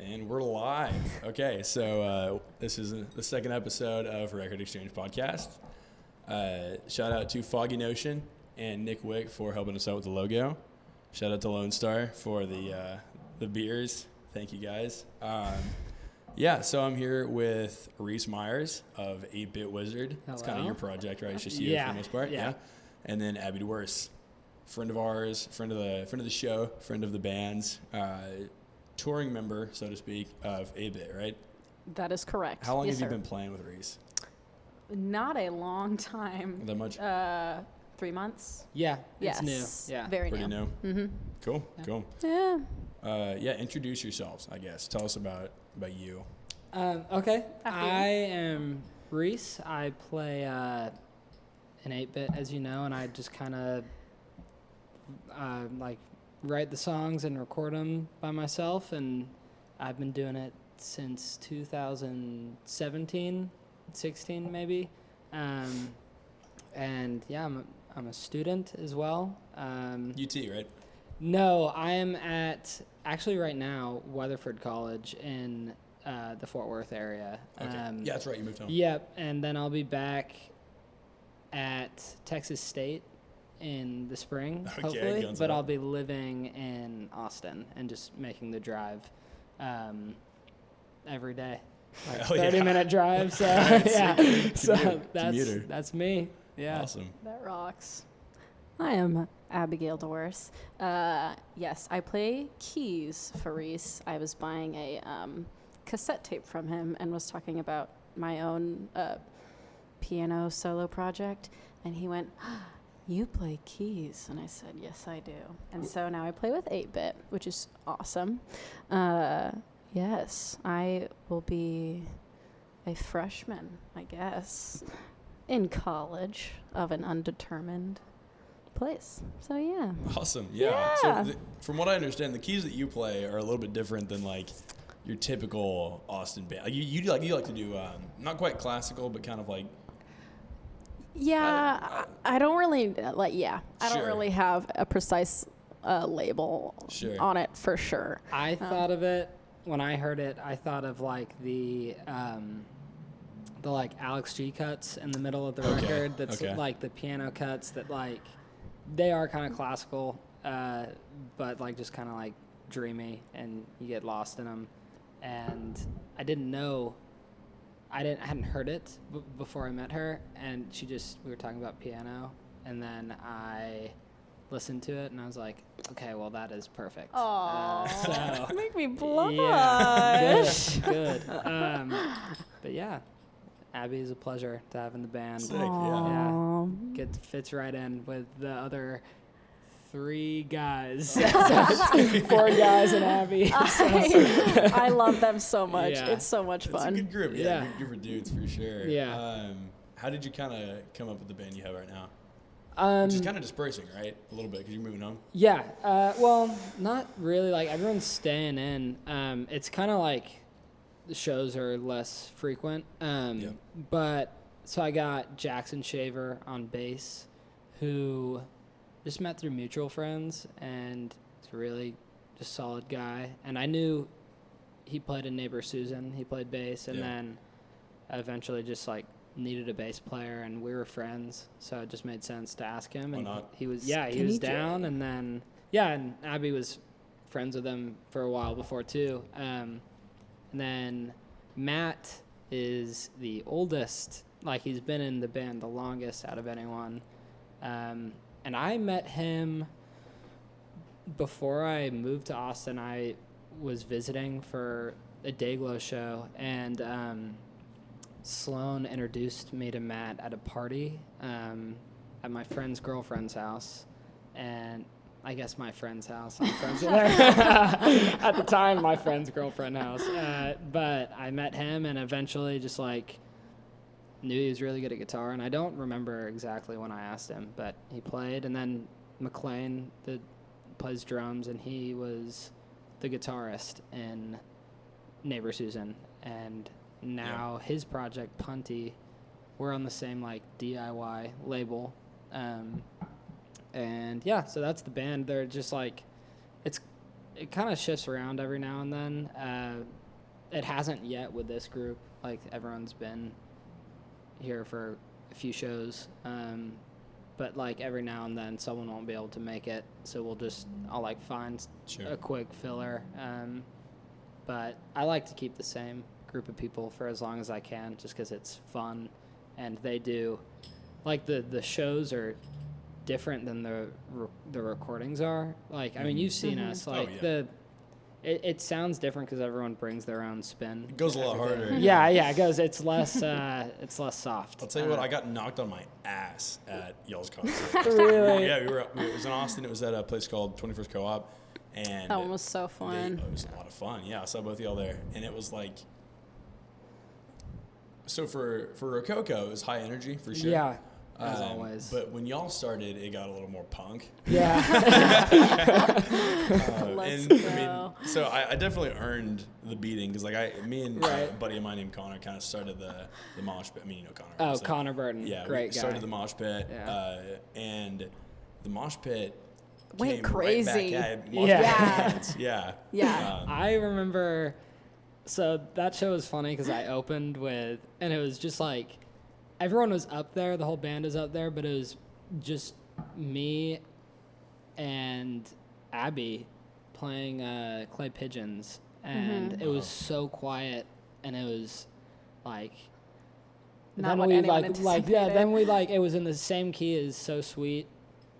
And we're live. Okay, so this is the second episode of Record Exchange Podcast. Shout out to Foggy Notion and Nick Wick for helping us out with the logo. Shout out to Lone Star for the beers. Thank you guys. So I'm here with Reece Myers of 8BIT WIZRD. It's kind of your project, right? It's just you for the most part. Yeah. And then Abby Dewerse, friend of ours, friend of the show, friend of the band's. Touring member, so to speak, of 8BIT, right? That is correct. How long have you been playing with Reece? Not a long time. That much? 3 months. Yeah, yes. It's new. Yeah, very Pretty new. Mm-hmm. Cool. Yeah. Introduce yourselves, I guess. Tell us about you. Okay. I am Reece. I play an 8BIT, as you know, and I just kind of write the songs and record them by myself, and I've been doing it since 2017, 16 maybe. And yeah, I'm a student as well. UT, right? No, I am at actually right now Weatherford College in the Fort Worth area. Okay. Yeah, that's right. You moved home. Yep, and then I'll be back at Texas State in the spring, hopefully, but I'll be living in Austin and just making the drive every day, like 30-minute drive. So yeah, so that's me. Yeah, awesome. That rocks. I am Abigail Dewerse. Yes, I play keys for Reece. I was buying a cassette tape from him and was talking about my own piano solo project, and he went, "You play keys?" And I said, "Yes, I do." And so now I play with 8BIT, which is awesome. Yes, I will be a freshman, I guess, in college of an undetermined place. So yeah. Awesome. Yeah. So from what I understand, the keys that you play are a little bit different than like your typical Austin band. Like you like to do not quite classical, but kind of like. Yeah, I don't really I don't really have a precise label on it for sure. I thought of it when I heard it. I thought of like the like Alex G cuts in the middle of the record. That's like the piano cuts that like they are kind of classical, but like just kind of like dreamy, and you get lost in them. And I didn't know. I hadn't heard it before I met her, and we were talking about piano, and then I listened to it, and I was like, okay, well, that is perfect. Aww, make me blush. Yeah, good. But yeah, Abby is a pleasure to have in the band. Sick, Fits right in with the other 3 guys. 4 guys and Abby. I love them so much. Yeah. It's so much fun. It's a good group. Yeah. Good group of dudes for sure. Yeah. How did you kind of come up with the band you have right now? Which is kind of dispersing, right? A little bit because you're moving home. Yeah. Well, not really. Like everyone's staying in. It's kind of like the shows are less frequent. But so I got Jackson Shaver on bass, who just met through mutual friends, and he's a really just solid guy. And I knew he played in Neighbor Susan. He played bass, and then I eventually just like needed a bass player, and we were friends, so it just made sense to ask him. Why And not? he was down, and then and Abby was friends with him for a while before too. And then Matt is the oldest, like he's been in the band the longest out of anyone. And I met him before I moved to Austin. I was visiting for a Dayglow show, and Sloan introduced me to Matt at a party at my friend's girlfriend's house. And I guess my friend's house. I'm friends with her. At the time, my friend's girlfriend's house. But I met him, and eventually just like knew he was really good at guitar, and I don't remember exactly when I asked him, but he played. And then McLean that plays drums, and he was the guitarist in Neighbor Susan, and now his project Punty, we're on the same like DIY label, and so that's the band. They're just like it kind of shifts around every now and then. It hasn't yet with this group. Like, everyone's been here for a few shows. But, like, every now and then someone won't be able to make it. So I'll, like, find a quick filler. But I like to keep the same group of people for as long as I can, just because it's fun. And they do, like, the shows are different than the recordings are. Like, I mean, you've seen us. Like, it sounds different because everyone brings their own spin. It goes a lot harder. Yeah, it goes. It's less soft. I'll tell you what, I got knocked on my ass at y'all's concert. Really? Yeah, it was in Austin. It was at a place called 21st Co-op. And that one was so fun. It was a lot of fun. Yeah, I saw both of y'all there. And it was like, so for Rococo, it was high energy for sure. Yeah, as always. But when y'all started, it got a little more punk. Yeah. Let's go. I mean, so I definitely earned the beating because, like, me and a buddy of mine named Connor kind of started the mosh pit. I mean, you know Connor. Oh, so, Connor Burton. Yeah, great we guy. started the mosh pit, and the mosh pit went came crazy. Right back at Yeah. I remember. So that show was funny because I opened with, and it was just like, everyone was up there, the whole band was up there, but it was just me and Abby playing Clay Pigeons, and it was so quiet, and it was like, not what anyone anticipated. then we like, it was in the same key as So Sweet,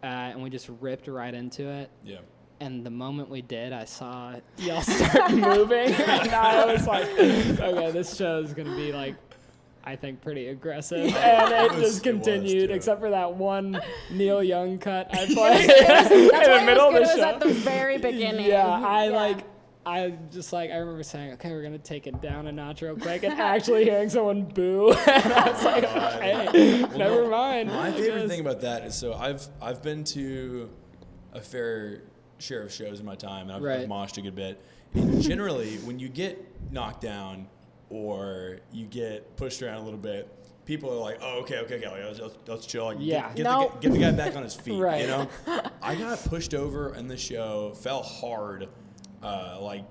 and we just ripped right into it. Yeah. And the moment we did, I saw y'all start moving, and I was like, okay, this show is going to be, like, I think pretty aggressive. And it just continued, except for that one Neil Young cut I played in the middle of the show. It was at the very beginning. Yeah, I remember saying, okay, we're going to take it down a notch real quick, and actually hearing someone boo. And I was like, okay, never mind. My favorite thing about that is, so I've been to a fair share of shows in my time, and I've moshed a good bit. And generally, when you get knocked down or you get pushed around a little bit, people are like, "Oh, okay, let's chill." Like, get the guy back on his feet. Right. You know, I got pushed over in the show, fell hard, like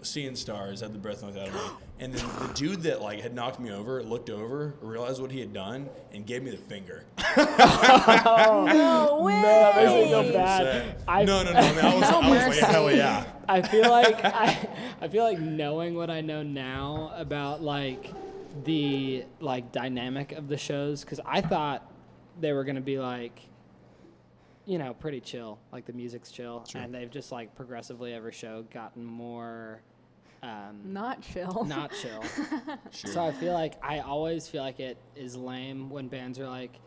seeing stars, had the breath knocked out of me. And then the dude that like had knocked me over looked over, realized what he had done, and gave me the finger. No way! No, that makes me feel bad. No. I mean, I was like, hell yeah. I feel like knowing what I know now about like the like dynamic of the shows, because I thought they were gonna be like, you know, pretty chill, like the music's chill, and they've just like progressively every show gotten more. Not chill. Sure. So I always feel like it is lame when bands are like,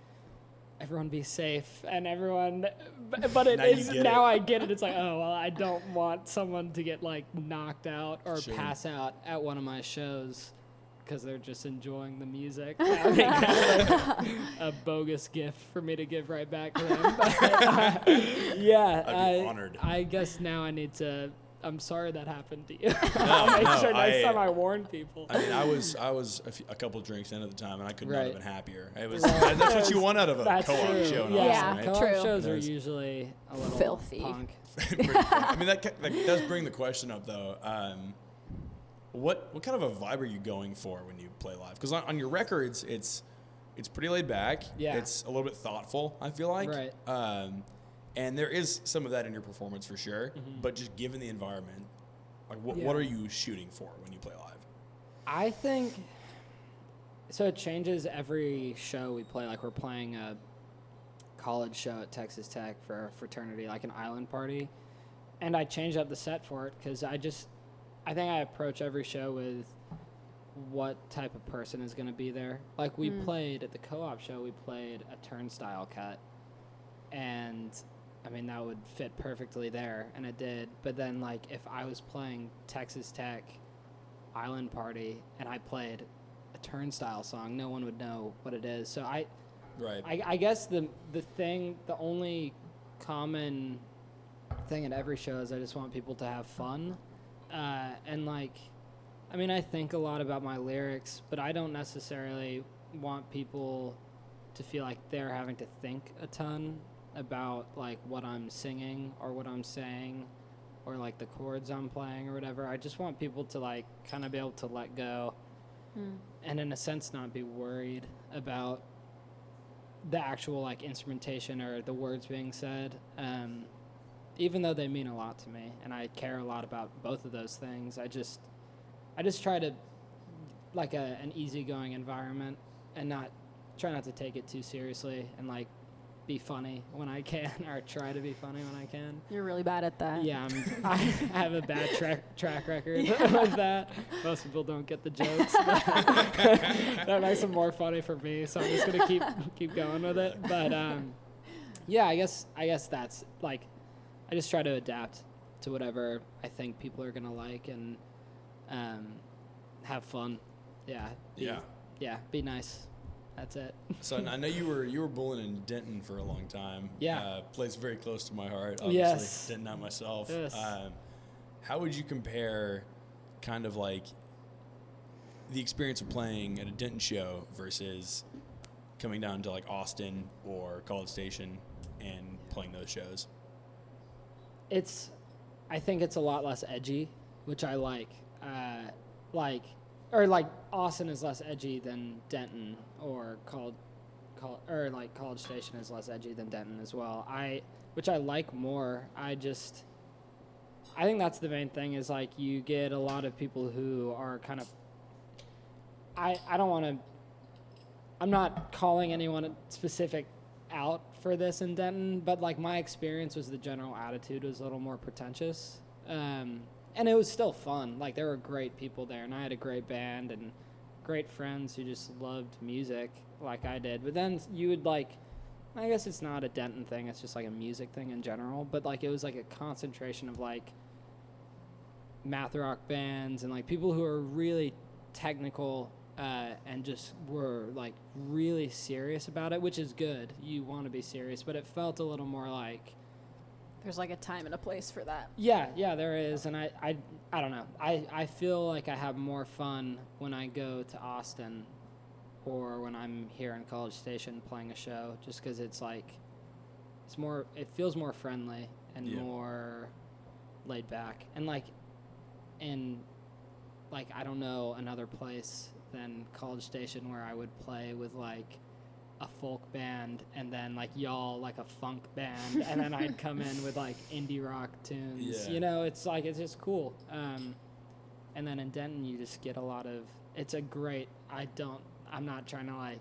everyone be safe, and everyone, but it is now. I get it. It's like, oh well, I don't want someone to get like knocked out or pass out at one of my shows because they're just enjoying the music. That would be kind of a bogus gift for me to give right back to them. But, I'd be honored. I guess now I need to. I'm sorry that happened to you. I'll make sure next time I warn people. I mean, I was a couple drinks in at the time, and I could not have been happier. It was that's what you want out of a co-op show. Co-op true. shows are usually a little filthy. punk. I mean, that does bring the question up, though. What kind of a vibe are you going for when you play live? Because on your records, it's pretty laid back. Yeah. It's a little bit thoughtful, I feel like. Right. And there is some of that in your performance for sure. Mm-hmm. But just given the environment, like what are you shooting for when you play live? I think so. It changes every show we play. Like we're playing a college show at Texas Tech for a fraternity, like an island party, and I change up the set for it because I think I approach every show with what type of person is going to be there. Like we played at the co-op show, we played a turnstile cut, and I mean, that would fit perfectly there, and it did. But then, like, if I was playing Texas Tech Island Party and I played a turnstile song, no one would know what it is. So I guess the only common thing at every show is I just want people to have fun. And, like, I mean, I think a lot about my lyrics, but I don't necessarily want people to feel like they're having to think a ton about like what I'm singing or what I'm saying. or like the chords I'm playing or whatever. I just want people to like kind of be able to let go and in a sense not be worried about the actual like instrumentation or the words being said, even though they mean a lot to me and I care a lot about both of those things. I just try to like an easygoing environment and try not to take it too seriously and like be funny when I can, or try to be funny when I can. You're really bad at that. Yeah, I have a bad track record with that. Most people don't get the jokes. That makes them more funny for me, so I'm just gonna keep going with it. But yeah, I guess that's like, I just try to adapt to whatever I think people are gonna like and have fun. Yeah. Be nice. That's it. So I know you were bowling in Denton for a long time. Yeah. Place very close to my heart, obviously. Yes. Denton, not myself. Yes. How would you compare kind of like the experience of playing at a Denton show versus coming down to like Austin or College Station and playing those shows? I think it's a lot less edgy, which I like. Austin is less edgy than Denton, or College Station is less edgy than Denton as well. Which I like more. I think that's the main thing, is like you get a lot of people who are kind of, I'm not calling anyone specific out for this in Denton, but like my experience was the general attitude was a little more pretentious. And it was still fun. Like, there were great people there, and I had a great band and great friends who just loved music like I did. But then you would, like, I guess it's not a Denton thing, it's just like a music thing in general, but like it was like a concentration of like math rock bands and like people who are really technical and just were like really serious about it, which is good. You want to be serious, but it felt a little more like, there's like a time and a place for that. Yeah, there is. And I don't know. I feel like I have more fun when I go to Austin or when I'm here in College Station playing a show, just because it's like, it feels more friendly and more laid back. And like, I don't know another place than College Station where I would play with like a folk band and then like y'all like a funk band and then I'd come in with like indie rock tunes. You know, it's like, it's just cool. And then in Denton you just get a lot of, I'm not trying to like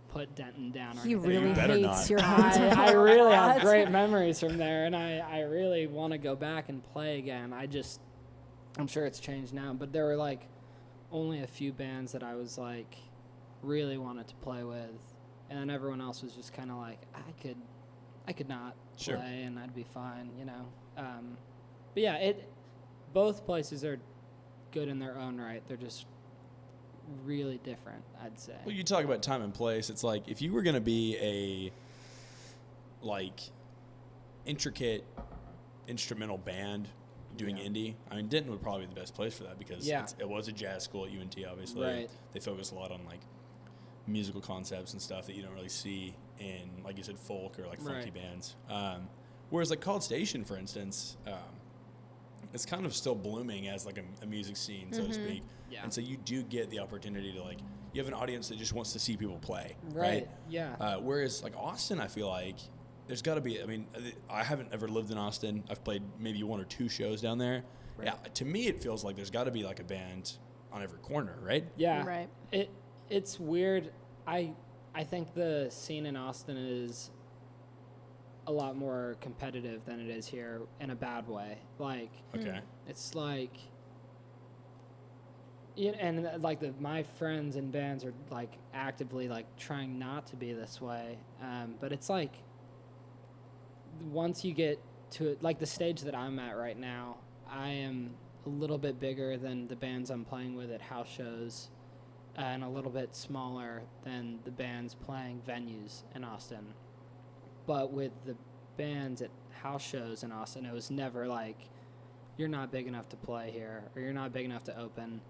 put Denton down or he anything. really hates your I really have great memories from there, and I really want to go back and play again. I'm sure it's changed now, but there were like only a few bands that I was like really wanted to play with. And then everyone else was just kind of like, I could not play and I'd be fine, you know. But yeah, both places are good in their own right. They're just really different, I'd say. Well, you talk about time and place. It's like if you were going to be a like intricate instrumental band doing indie, I mean, Denton would probably be the best place for that because it was a jazz school at UNT, obviously. Right. They focus a lot on like musical concepts and stuff that you don't really see in, like you said, folk or like funky bands. Whereas like College Station, for instance, it's kind of still blooming as like a music scene, so to speak. Yeah. And so you do get the opportunity to like, you have an audience that just wants to see people play. Right. Yeah. Whereas like Austin, I feel like there's got to be, I mean, I haven't ever lived in Austin. I've played maybe 1 or 2 shows down there. Right. Yeah. To me, it feels like there's got to be like a band on every corner, right? Yeah. Right. It's weird. I think the scene in Austin is a lot more competitive than it is here in a bad way. Like, it's like, and like my friends and bands are like actively like trying not to be this way. But it's like, once you get to it, like the stage that I'm at right now, I am a little bit bigger than the bands I'm playing with at house shows. And a little bit smaller than the bands playing venues in Austin. But with the bands at house shows in Austin, it was never like, you're not big enough to play here, or you're not big enough to open.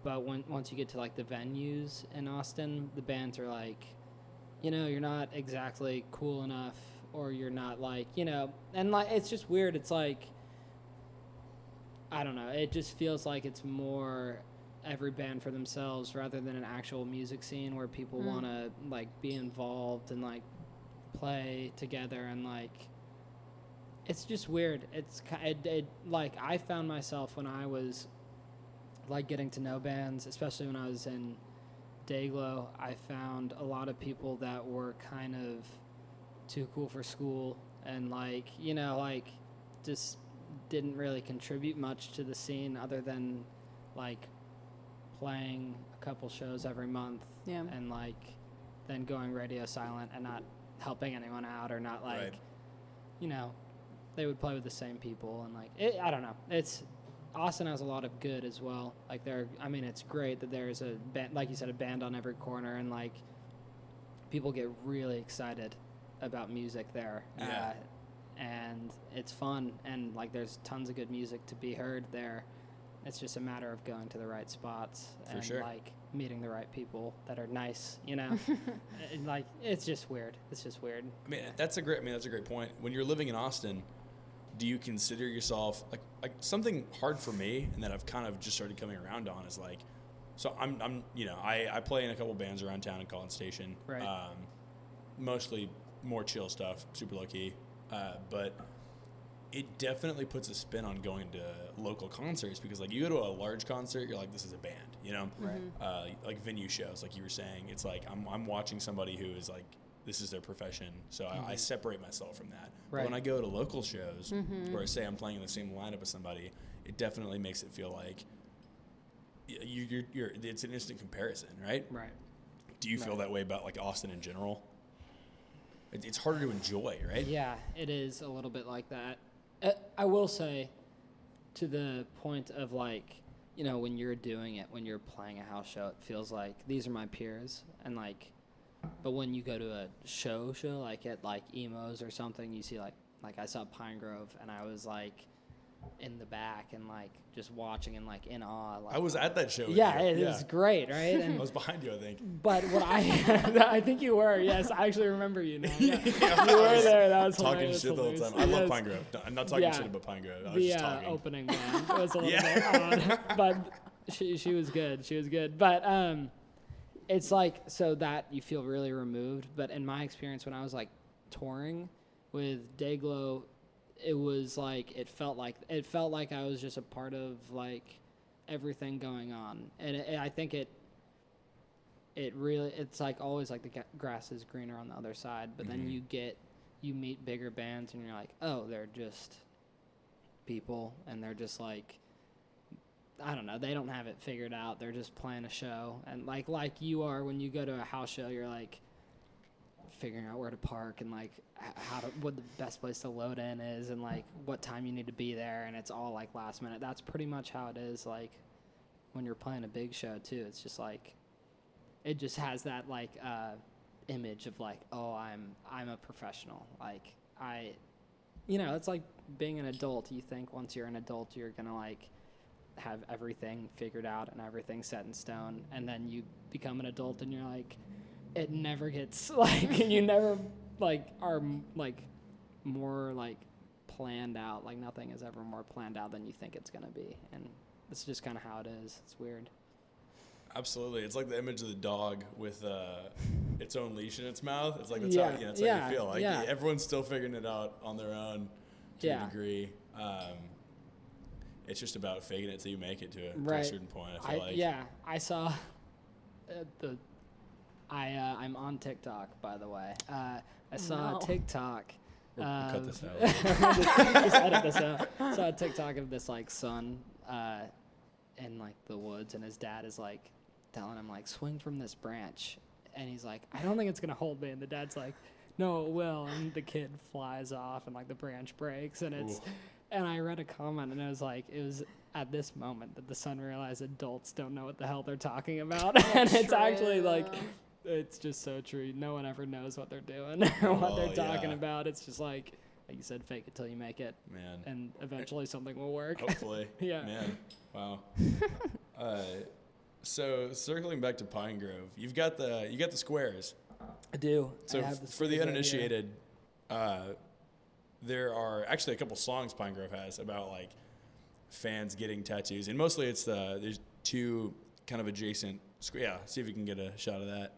But once you get to like the venues in Austin, the bands are like, you know, you're not exactly cool enough, or you're not like, you know, and like, it's just weird. It's like, I don't know. It just feels like it's more every band for themselves rather than an actual music scene where people want to like be involved and like play together, and like it's just weird. It's like I found myself when I was like getting to know bands, especially when I was in Dayglow, I found a lot of people that were kind of too cool for school and like, you know, like just didn't really contribute much to the scene other than like playing a couple shows every month and like then going radio silent and not helping anyone out or not like, you know, they would play with the same people and like, I don't know. Austin has a lot of good as well. Like it's great that there's a band, like you said, a band on every corner and like people get really excited about music there. Yeah. And it's fun and like there's tons of good music to be heard there. It's just a matter of going to the right spots and like meeting the right people that are nice, you know. And like it's just weird. I mean, that's a great point. When you're living in Austin, do you consider yourself like something hard for me and that I've kind of just started coming around on is like, so I'm you know, I play in a couple bands around town in College Station. Right. Mostly more chill stuff, super low key. But it definitely puts a spin on going to local concerts because like you go to a large concert, you're like, this is a band, you know? Right. Like venue shows, like you were saying, it's like I'm watching somebody who is like, this is their profession. So I separate myself from that. Right. But when I go to local shows where I say I'm playing in the same lineup as somebody, it definitely makes it feel like you're it's an instant comparison, right? Right. Do you feel that way about like Austin in general? It's harder to enjoy, right? Yeah, it is a little bit like that. I will say, to the point of like, you know, when you're doing it, when you're playing a house show, it feels like these are my peers, and like, but when you go to a show like at like Emo's or something, you see like I saw Pine Grove, and I was like in the back and like just watching and like in awe. Like, I was at that show. Yeah, it was great, right? And I was behind you, I think. But what I think you were. Yes, I actually remember you now. Yeah. You were there. That was talking hilarious. shit the whole time. I love Pine Grove. No, I'm not talking shit about Pine Grove. I was just talking. Opening band was a little bit odd, but she was good. She was good. But it's like so that you feel really removed. But in my experience, when I was like touring with Dayglow, it was like it felt like I was just a part of like everything going on, and I think it really, it's like always like the grass is greener on the other side, but then you meet bigger bands and you're like, oh, they're just people, and they're just like, I don't know, they don't have it figured out, they're just playing a show, and like you are when you go to a house show, you're like figuring out where to park and like what the best place to load in is and like what time you need to be there, and it's all like last minute. That's pretty much how it is like when you're playing a big show too. It's just like it just has that like image of like, oh, I'm a professional. Like it's like being an adult. You think once you're an adult you're gonna like have everything figured out and everything set in stone, and then you become an adult and you're like, it never gets like you never like are like more like planned out. Like nothing is ever more planned out than you think it's gonna be, and it's just kind of how it is. It's weird. Absolutely, it's like the image of the dog with its own leash in its mouth. It's like that's how how you feel. Like everyone's still figuring it out on their own to a degree. It's just about faking it till you make it to a certain point. I feel like. Yeah, I saw I'm on TikTok, by the way. I saw a TikTok. We'll cut this out. Just edit this out. I saw a TikTok of this like son in like the woods, and his dad is like telling him like, swing from this branch, and he's like, I don't think it's gonna hold me, and the dad's like, no, it will, and the kid flies off, and like the branch breaks, and it's. Ooh. And I read a comment, and it was at this moment that the son realized adults don't know what the hell they're talking about, and it's actually like. It's just so true. No one ever knows what they're doing or what they're talking about. It's just like you said, fake it till you make it. Man. And eventually something will work. Hopefully. Yeah. Man. Wow. So circling back to Pine Grove, you got the squares. I do. So for the uninitiated, there are actually a couple songs Pine Grove has about like fans getting tattoos, and mostly it's there's two kind of adjacent. Yeah, see if you can get a shot of that.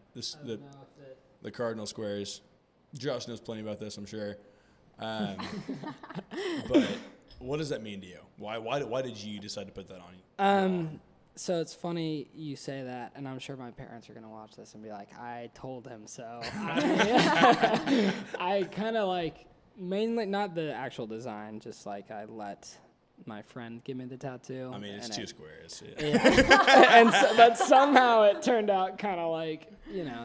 The cardinal squares. Josh knows plenty about this, I'm sure. But what does that mean to you? Why did you decide to put that on? So it's funny you say that, and I'm sure my parents are going to watch this and be like, I told him so. I kind of like, mainly not the actual design, just like I let my friend give me the tattoo. I mean, it's two squares. And but somehow it turned out kind of like,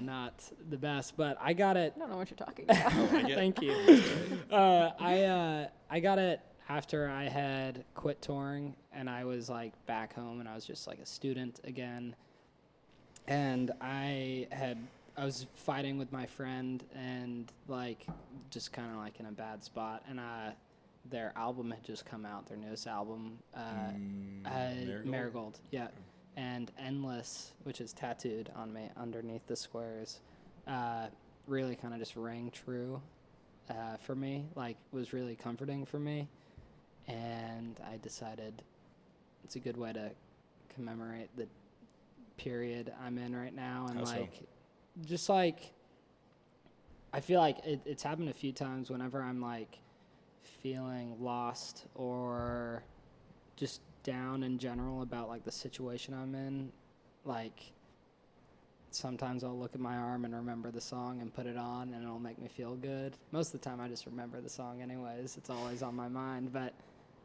not the best, but I got it. I don't know what you're talking about. Thank you. I got it after I had quit touring, and I was like back home, and I was just like a student again. And I was fighting with my friend, and like just kind of like in a bad spot. And their album had just come out, their newest album, Marigold. Yeah. And Endless, which is tattooed on me underneath the squares, really kind of just rang true for me, like was really comforting for me. And I decided it's a good way to commemorate the period I'm in right now. And just like, I feel like it's happened a few times whenever I'm like feeling lost or just down in general about like the situation I'm in. Like sometimes I'll look at my arm and remember the song and put it on, and it'll make me feel good. Most of the time I just remember the song anyways. It's always on my mind, but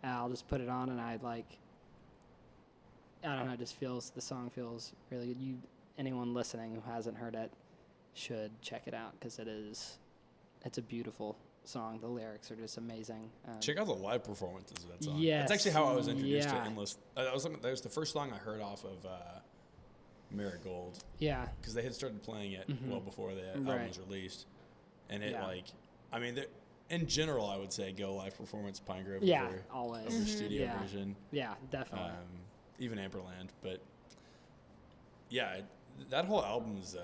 I'll just put it on, and I don't know, the song feels really good. Anyone listening who hasn't heard it should check it out, because it's a beautiful song. The lyrics are just amazing. Check out the live performances of that song. Yes. That's actually how I was introduced to Endless. That was the first song I heard off of Marigold. Yeah. Because they had started playing it well before the album was released. And it in general, I would say go live performance Pine Grove always. over studio version. Yeah, definitely. Even Amberland. But yeah, that whole album's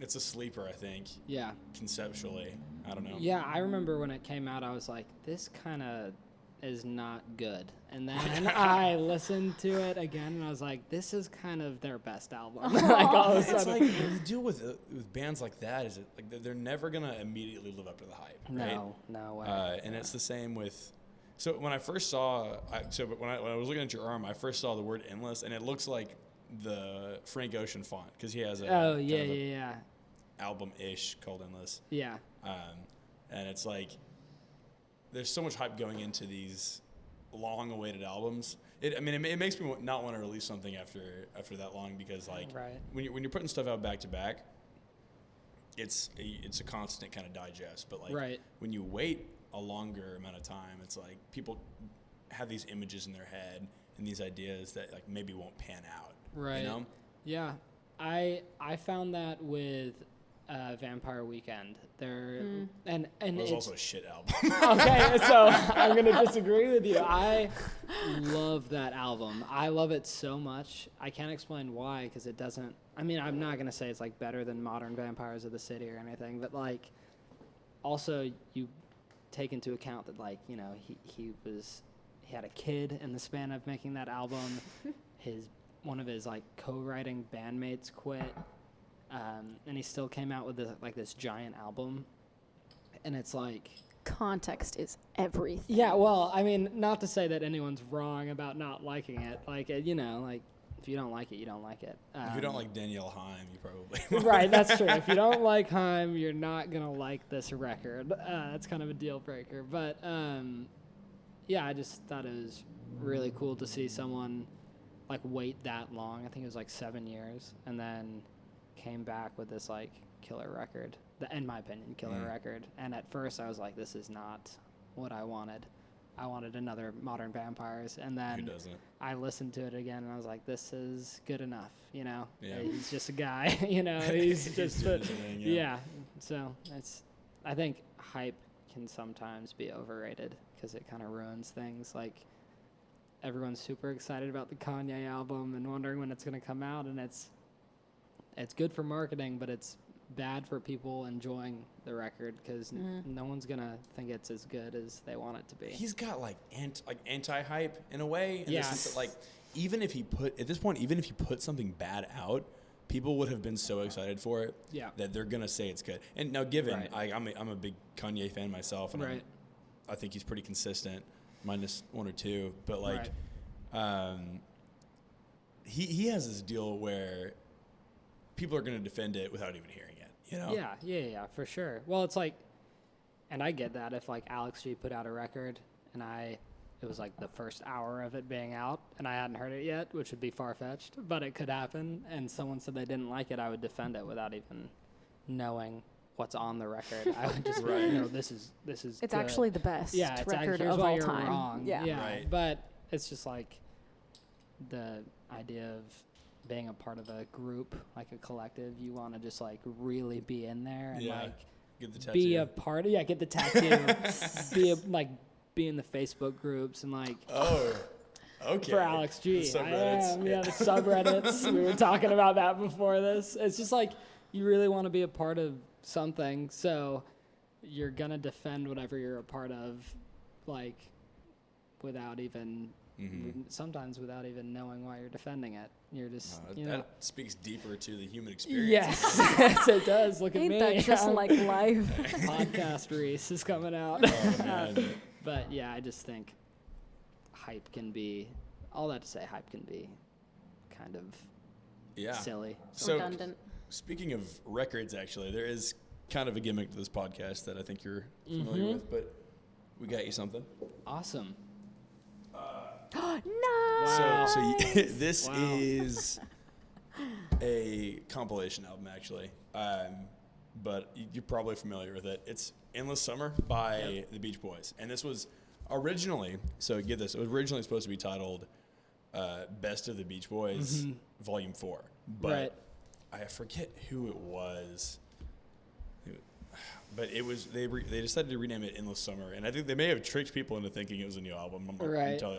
it's a sleeper, I think. Yeah. Conceptually. I don't know. Yeah, I remember when it came out, I was like, this kind of is not good. And then I listened to it again, and I was like, this is kind of their best album. Like all of a sudden. It's like, what you do with bands like that is they're never going to immediately live up to the hype, right? No way. And it's the same with... So when I first saw... when I was looking at your arm, I first saw the word Endless, and it looks like the Frank Ocean font, because he has a... album-ish called Endless. Yeah. And it's like there's so much hype going into these long-awaited albums. It makes me not want to release something after that long, because like when you're putting stuff out back to back, it's a constant kind of digest. But like when you wait a longer amount of time, it's like people have these images in their head and these ideas that like maybe won't pan out. Right. You know? Yeah. I found that with Vampire Weekend. And it was also a shit album. Okay, so I'm gonna disagree with you. I love that album. I love it so much. I can't explain why, because it doesn't. I mean, I'm not gonna say it's like better than modern Vampires of the City or anything, but like, also you take into account that like he had a kid in the span of making that album. One of his like co-writing bandmates quit. And he still came out with this giant album, and it's like context is everything. Yeah, well, I mean, not to say that anyone's wrong about not liking it. Like, like if you don't like it, you don't like it. If you don't like Danielle Haim, you probably right. That's true. If you don't like Haim, you're not gonna like this record. That's kind of a deal breaker. But yeah, I just thought it was really cool to see someone like wait that long. I think it was like 7 years, and then came back with this like killer record, in my opinion, killer record. And at first I was like, this is not what I wanted. I wanted another Modern Vampires. And then I listened to it again, and I was like, this is good enough, Yeah. He's just a guy, he's just so I think hype can sometimes be overrated, because it kind of ruins things. Like, everyone's super excited about the Kanye album and wondering when it's going to come out, and it's good for marketing, but it's bad for people enjoying the record because no one's gonna think it's as good as they want it to be. He's got like anti-hype in a way. In Yeah. the sense that, like, even if he put something bad out, people would have been so excited for it that they're gonna say it's good. And now, given I'm a big Kanye fan myself, and I think he's pretty consistent, minus one or two. But like, he has this deal where people are gonna defend it without even hearing it. You know? Yeah, for sure. Well, it's like, and I get that if like Alex G put out a record and it was like the first hour of it being out and I hadn't heard it yet, which would be far-fetched, but it could happen, and someone said they didn't like it, I would defend it without even knowing what's on the record. I would just this is It's good. actually the best record here's of why all you're time. wrong. Yeah. Right. But it's just like the idea of being a part of a group, like a collective, you want to just like really be in there and like get the tattoo. be a part of, get the tattoo, be in the Facebook groups and like Okay. for Alex G. The subreddits. The subreddits. We were talking about that before this. It's just like you really want to be a part of something, so you're gonna defend whatever you're a part of, like without even sometimes without even knowing why you're defending it. You're just that speaks deeper to the human experience. Yes, it does. Look at Ain't me. that just like life? Podcast Reece is coming out. Oh, man. But yeah, I just think hype can be, all that to say, hype can be kind of silly. So, Redundant. speaking of records, actually, there is kind of a gimmick to this podcast that I think you're familiar with, but we got you something. Awesome. No. So this is a compilation album, actually, but you're probably familiar with it. It's Endless Summer by the Beach Boys, and this was originally, so get this, it was originally supposed to be titled Best of the Beach Boys Volume 4, but I forget who it was. But it was they decided to rename it Endless Summer, and I think they may have tricked people into thinking it was a new album. I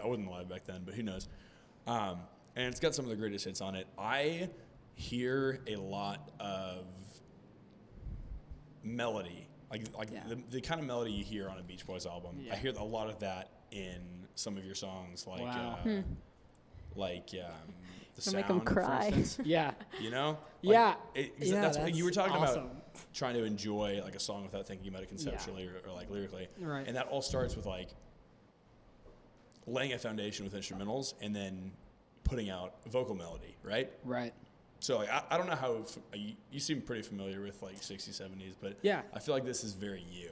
wasn't alive back then, but who knows? And it's got some of the greatest hits on it. I hear a lot of melody, like the kind of melody you hear on a Beach Boys album. I hear a lot of that in some of your songs, like the Sound, make 'em cry. for instance. You know? That's you were talking awesome. about trying to enjoy like a song without thinking about it conceptually or like lyrically. Right. And that all starts with like laying a foundation with instrumentals and then putting out vocal melody, right? Right. So like I don't know how you seem pretty familiar with like 60s, 70s, but I feel like this is very you.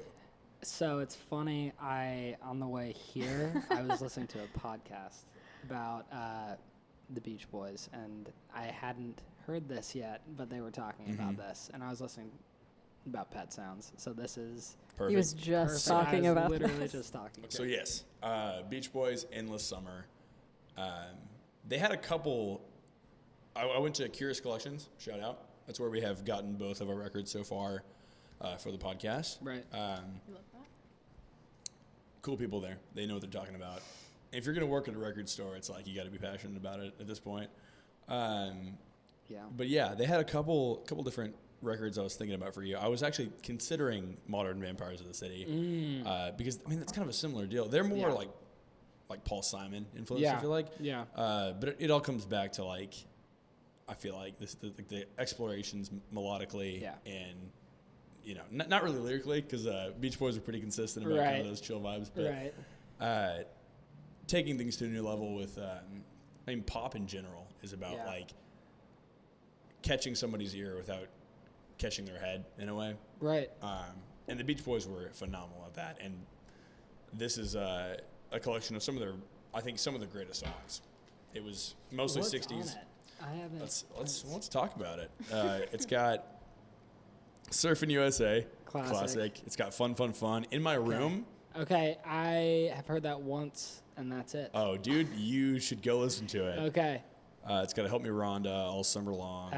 So it's funny, on the way here, I was listening to a podcast about the Beach Boys, and I hadn't heard this yet, but they were talking about this, and I was listening about Pet Sounds. So this is Perfect. He was just talking about literally this. just talking. So yes, Beach Boys, Endless Summer. They had a couple. I went to Curious Collections. Shout out. That's where we have gotten both of our records so far for the podcast. Right. Cool people there. They know what they're talking about. If you're gonna work at a record store, it's like you got to be passionate about it at this point. But yeah, they had a couple different records I was thinking about for you. I was actually considering Modern Vampires of the City because I mean that's kind of a similar deal. They're more like Paul Simon influence. I feel like. Yeah. But it all comes back to like I feel like the explorations melodically and you know not really lyrically because Beach Boys are pretty consistent about kind of those chill vibes, but taking things to a new level with I mean pop in general is about like catching somebody's ear without catching their head in a way. Right. And the Beach Boys were phenomenal at that. And this is a collection of some of the greatest songs. It was mostly What's 60s. on it? I haven't. Let's talk about it. It's got Surfin' USA, classic. It's got Fun, Fun, Fun. In My Room. Okay, I have heard that once, and that's it. Oh, dude, you should go listen to it. Okay. It's got a Help Me Rhonda all summer long.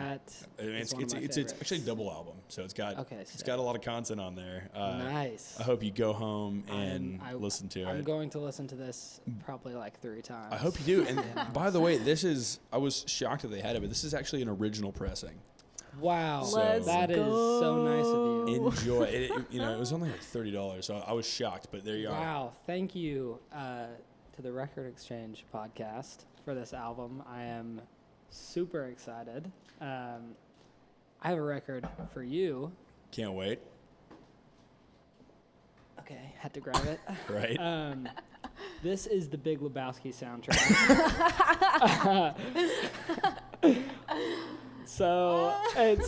It's actually a double album, so it's got a lot of content on there. Nice. I hope you go home and listen to it. I'm going to listen to this probably like 3 times. I hope you do. And by the way, I was shocked that they had it, but this is actually an original pressing. Wow. Let's that is so nice of you. Enjoy it. It was only like $30, so I was shocked, but there you are. Wow. Thank you to the Record Exchange podcast for this album. I am super excited. I have a record for you. Can't wait. Okay, had to grab it. Right. This is the Big Lebowski soundtrack. So it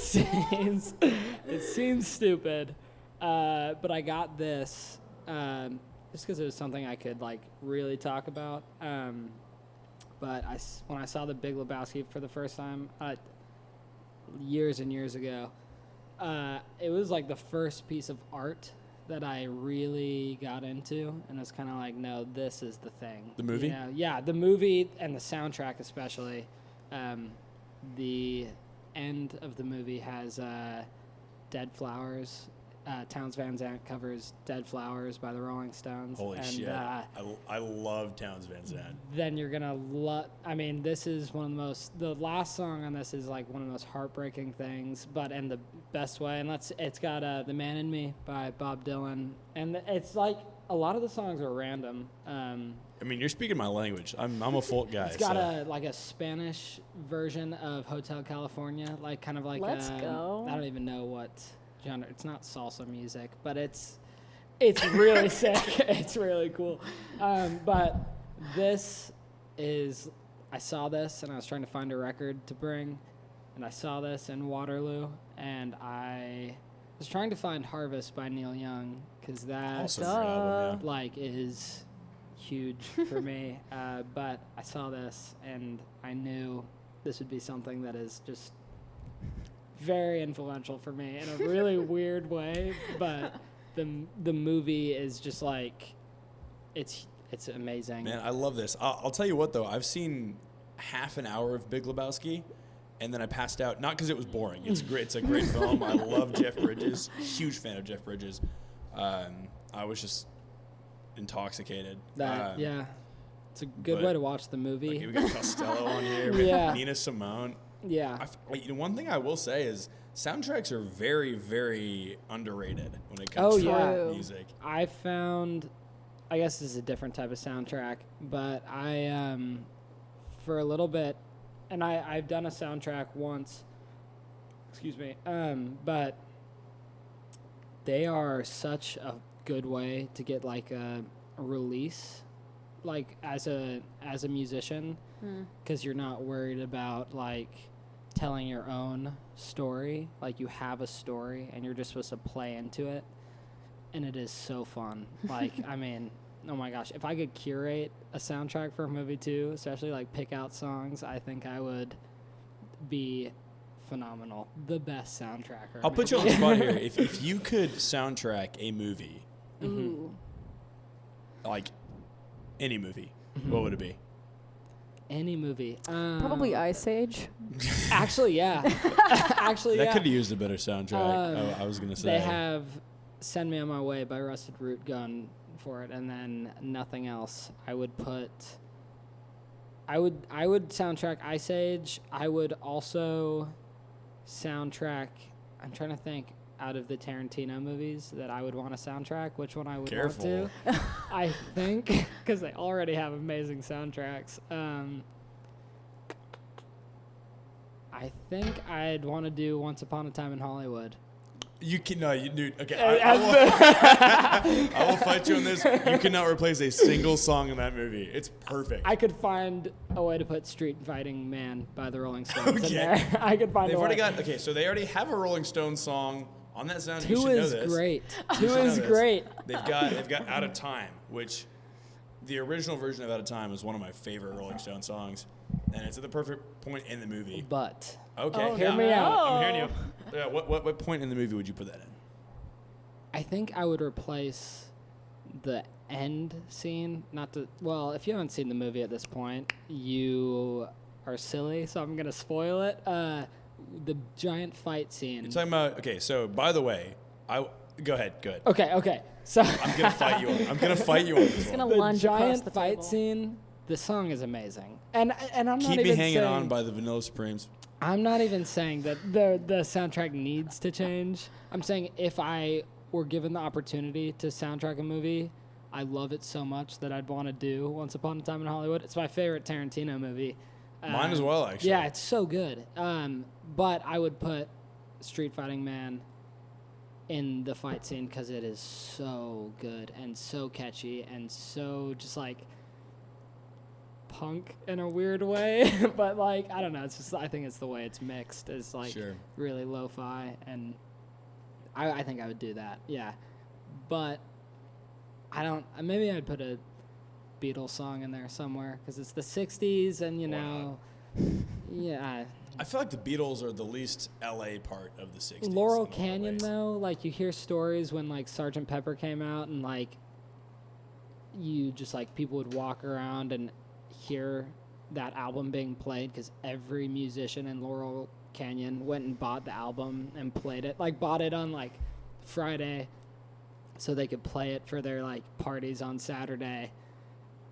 seems stupid, but I got this just because it was something I could like really talk about. But when I saw the Big Lebowski for the first time, years and years ago, it was like the first piece of art that I really got into, and it's kind of like, no, this is the thing. The movie? Yeah, the movie and the soundtrack especially. The end of the movie has Dead Flowers. Townes Van Zandt covers Dead Flowers by the Rolling Stones. Holy shit. I love Townes Van Zandt. Then you're going to love... I mean, this is one of the most... The last song on this is like one of the most heartbreaking things, but in the best way. And it's got The Man in Me by Bob Dylan. And it's like... A lot of the songs are random. I mean, you're speaking my language. I'm a folk guy. It's got a Spanish version of Hotel California, like kind of like Let's go. I don't even know what genre. It's not salsa music, but it's really sick. It's really cool. But this is, I saw this and I was trying to find a record to bring, and I saw this in Waterloo, and I was trying to find Harvest by Neil Young, because that also a great album, yeah. like is huge for me. But I saw this and I knew this would be something that is just very influential for me in a really weird way. But the movie is just like, it's amazing. Man, I love this. I'll tell you what, though. I've seen half an hour of Big Lebowski, and then I passed out. Not because it was boring. It's great. It's a great film. I love Jeff Bridges. Huge fan of Jeff Bridges. I was just intoxicated. Yeah. It's a good way to watch the movie. Like, we got Costello on here. We got Nina Simone. Yeah. One thing I will say is soundtracks are very, very underrated when it comes to music. I found, I guess this is a different type of soundtrack, but I, for a little bit, and I've done a soundtrack once, but they are such a good way to get like a release, like as a musician, because you're not worried about like telling your own story. Like you have a story and you're just supposed to play into it, and it is so fun. Like, I mean, oh my gosh, if I could curate a soundtrack for a movie too, especially like pick out songs, I think I would be phenomenal. The best soundtracker. I'll put you on the spot here. If you could soundtrack a movie, like any movie, what would it be? Any movie. Probably Ice Age. Actually, yeah. That could have used a better soundtrack. I was going to say. They have Send Me On My Way by Rusted Root Gun for it, and then nothing else. I would soundtrack Ice Age. I would also soundtrack, I'm trying to think, out of the Tarantino movies that I would want to soundtrack, which one I would want to. I think, because they already have amazing soundtracks. I think I'd want to do Once Upon a Time in Hollywood. You dude. Okay, I will fight you on this. You cannot replace a single song in that movie. It's perfect. I could find a way to put Street Fighting Man by the Rolling Stones in there. I could find They've a way. already got, okay, so they already have a Rolling Stones song on that sound. Two is great. Two is great. They've got Out of Time, which the original version of Out of Time is one of my favorite Rolling Stones songs, and it's at the perfect point in the movie. But okay, hear me out. I'm hearing you. Yeah, what point in the movie would you put that in? I think I would replace the end scene. If you haven't seen the movie at this point, you are silly, so I'm gonna spoil it. The giant fight scene. You're talking about, okay, so by the way, go ahead. Okay. So I'm gonna fight you on this. He's gonna one. lunge the across giant the fight table. scene the song is amazing. And I'm not Keep even Me Hanging saying, On by the Vanilla Supremes. I'm not even saying that the soundtrack needs to change. I'm saying if I were given the opportunity to soundtrack a movie, I love it so much that I'd want to do Once Upon a Time in Hollywood. It's my favorite Tarantino movie. Mine as well, actually. Yeah, it's so good. But I would put Street Fighting Man in the fight scene because it is so good and so catchy and so just like punk in a weird way. But like, I don't know. It's just, I think it's the way it's mixed. It's like really lo-fi, and I think I would do that. Yeah. But I don't, maybe I'd put a Beatles song in there somewhere because it's the 60s and, you know, yeah. I feel like the Beatles are the least LA part of the 60s. Laurel Canyon, though, like you hear stories when like Sgt. Pepper came out and like you just like people would walk around and hear that album being played because every musician in Laurel Canyon went and bought the album and played it, like bought it on like Friday so they could play it for their like parties on Saturday.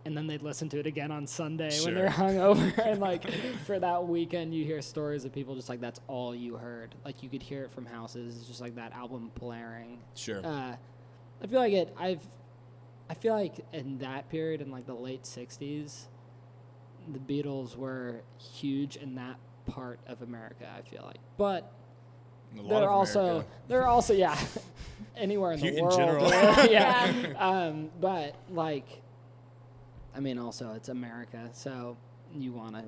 And then they'd listen to it again on Sunday when they're hungover. And, like, for that weekend, you hear stories of people just, like, that's all you heard. Like, you could hear it from houses. It's just, like, that album blaring. Sure. I feel like I feel like in that period, in, like, the late 60s, the Beatles were huge in that part of America, I feel like. But they're also, yeah, anywhere in the world. In general. Yeah. But, like, I mean, also, it's America, so you want to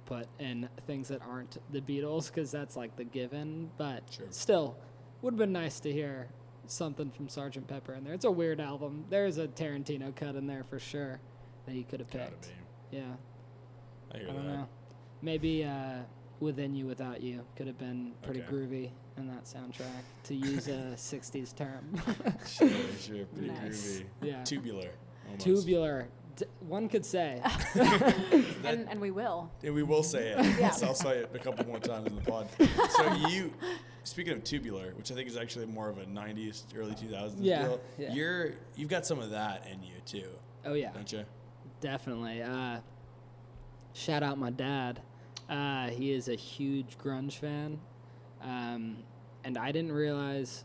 put in things that aren't the Beatles because that's, like, the given. But still, would have been nice to hear something from Sgt. Pepper in there. It's a weird album. There's a Tarantino cut in there for sure that you could have picked. Yeah. I hear I that. don't know. Maybe Within You, Without You could have been pretty groovy in that soundtrack, to use a 60s term. Sure. Pretty Nice. groovy. Yeah. Tubular. Almost. Tubular. One could say. And we will. And we will say it. Yeah. So I'll say it a couple more times in the pod. So you, speaking of tubular, which I think is actually more of a 90s, early 2000s deal, you've got some of that in you too. Oh, yeah. Don't you? Definitely. Shout out my dad. He is a huge grunge fan. And I didn't realize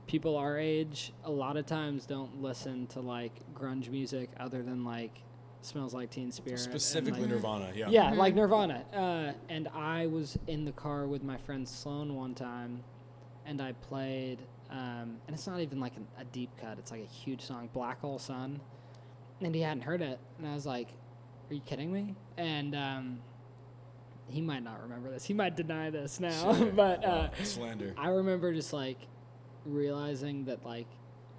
people our age a lot of times don't listen to like grunge music other than like Smells Like Teen Spirit. Specifically and, like, Nirvana, yeah. Yeah, like Nirvana. And I was in the car with my friend Sloan one time, and I played, and it's not even like a deep cut. It's like a huge song, Black Hole Sun. And he hadn't heard it. And I was like, are you kidding me? And he might not remember this. He might deny this now. But slander. I remember just like realizing that like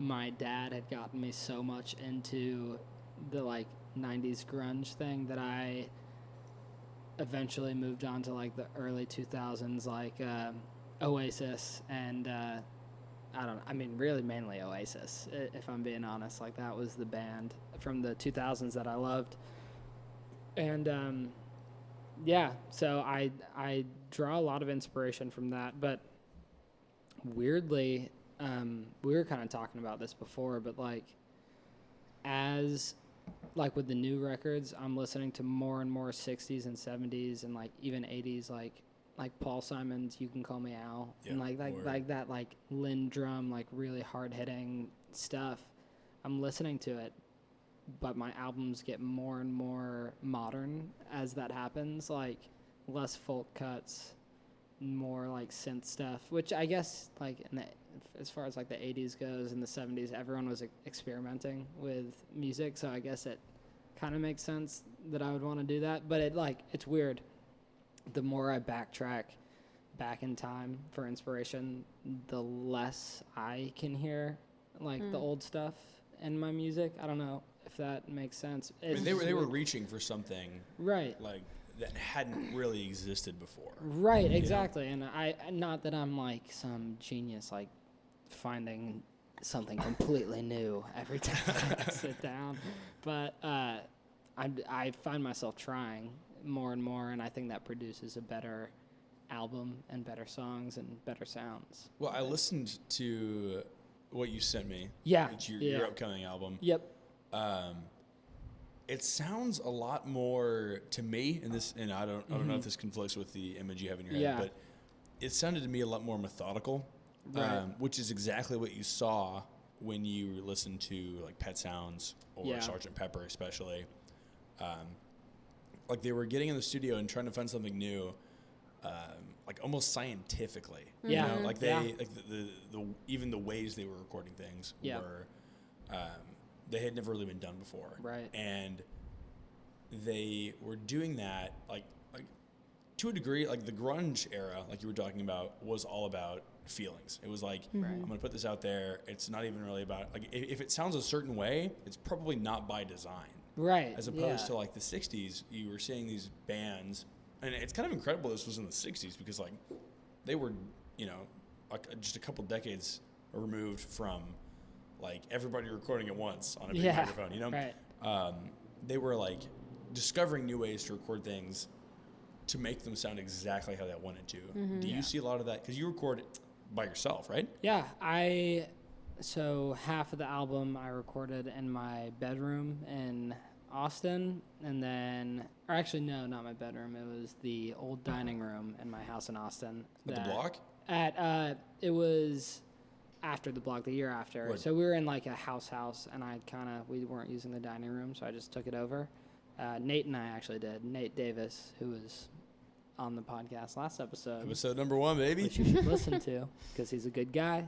my dad had gotten me so much into the like 90s grunge thing that I eventually moved on to like the early 2000s, like Oasis and really mainly Oasis, if I'm being honest. Like that was the band from the 2000s that I loved. And so I draw a lot of inspiration from that, but weirdly, we were kind of talking about this before, but like with the new records, I'm listening to more and more 60s and 70s and like even 80s, like Paul Simon's "You Can Call Me Al," and like that like Lindrum, like really hard hitting stuff. I'm listening to it, but my albums get more and more modern as that happens, like less folk cuts, more like synth stuff, which I guess like as far as like the 80s goes, in the 70s everyone was experimenting with music, so I guess it kind of makes sense that I would want to do that. But it's weird, the more I backtrack back in time for inspiration, the less I can hear like the old stuff in my music. I don't know if that makes sense. I mean, they were reaching for something right like that hadn't really existed before. Right, exactly. And I, not that I'm like some genius, like finding something completely new every time I sit down, but I find myself trying more and more, and I think that produces a better album and better songs and better sounds. Well, I listened to what you sent me. Yeah. Your upcoming album. Yep. it sounds a lot more to me, and I don't know if this conflicts with the image you have in your head, but it sounded to me a lot more methodical, which is exactly what you saw when you listened to like Pet Sounds or Sgt. Pepper, especially. Like they were getting in the studio and trying to find something new, like almost scientifically. You know? Like like the even the ways they were recording things were. They had never really been done before. Right. And they were doing that, like to a degree, like the grunge era, like you were talking about, was all about feelings. It was like, I'm going to put this out there. It's not even really about, like, if it sounds a certain way, it's probably not by design. Right. As opposed to, like, the 60s, you were seeing these bands, and it's kind of incredible this was in the 60s because, like, they were, you know, like just a couple decades removed from, like, everybody recording at once on a big microphone, you know? Right. They were, like, discovering new ways to record things to make them sound exactly how they wanted to. Do you see a lot of that? Because you record by yourself, right? Yeah. So half of the album I recorded in my bedroom in Austin, and then, or actually, no, not my bedroom. It was the old dining room in my house in Austin. At the Block? It was after the Block, the year after. What? So we were in like a house, and we weren't using the dining room, so I just took it over. Nate and I actually did. Nate Davis, who was on the podcast last episode. Episode number 1, baby. Which you should listen to because he's a good guy.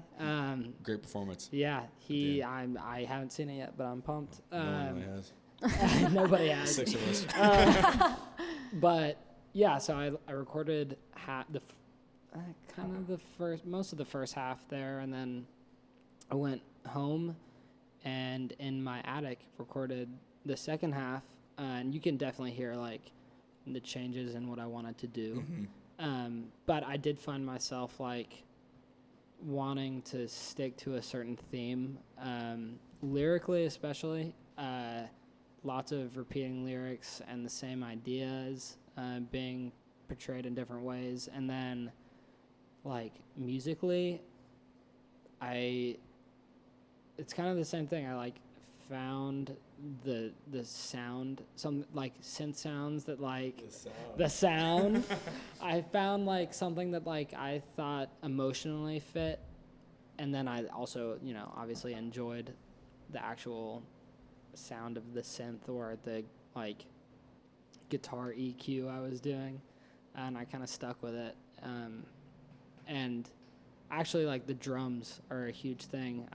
Great performance. Yeah, I haven't seen it yet, but I'm pumped. No one really has. Nobody has. 6 of us. But yeah, so I recorded most of the first half there, and then I went home and in my attic recorded the second half, and you can definitely hear like the changes in what I wanted to do. But I did find myself like wanting to stick to a certain theme, lyrically especially. Lots of repeating lyrics and the same ideas being portrayed in different ways. And then like musically, it's kind of the same thing. I like found the sound, some like synth sounds that like the sound. I found like something that like I thought emotionally fit, and then I also, you know, obviously enjoyed the actual sound of the synth or the like guitar EQ I was doing, and I kind of stuck with it. And actually, like the drums are a huge thing.